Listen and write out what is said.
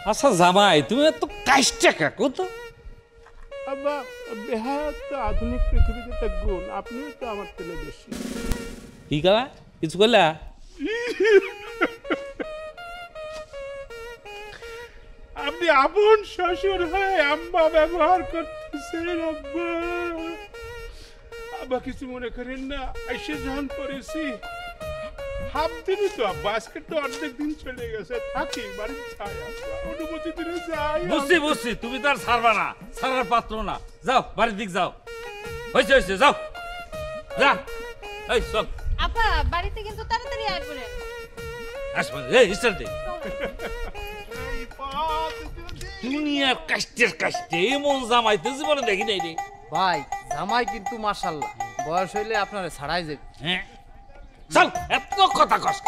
আচ্ছা জামাই তুমি এত কাজটা কাকো তো আব্বা বেহায়াত তো আধুনিক পৃথিবীতে একটা গুণ, আপনিও তো আমার থেকে বেশি। কি করা কিছু করলা আপনি আপন শ্বশুর হয়ে আম্মা ব্যবহার করতেছেন। আব্বা আব্বা কিছু মনে করেন না, এসে যখন করেছি হাফ দিনই তো আব্বা, আজকে তো অর্ধেক দিন চলে গেছে, থাকি বাড়ি যাই আব্বা, অনুমতি দিলে যাই। বুঝছি বুঝছি তুমি তো আর ছাড়বা না, ছাড়ার পাত্র না। যাও বাড়ির দিক যাও, হয়েছে হয়েছে যাও যা। এই চল আপা বাড়িতে কিন্তু তাড়াতাড়ি আয় পড়ে। আসবে এই স্টার দে তুমি আর কাস্টের কাস্টে এমন জামাইতে জীবনে দেখি নাই রে। ভাই জামাই কিন্তু মাশাআল্লাহ বয়স হইলে আপনারে ছাড়াই যাবে। হ্যাঁ চল এত কথা কষ্ট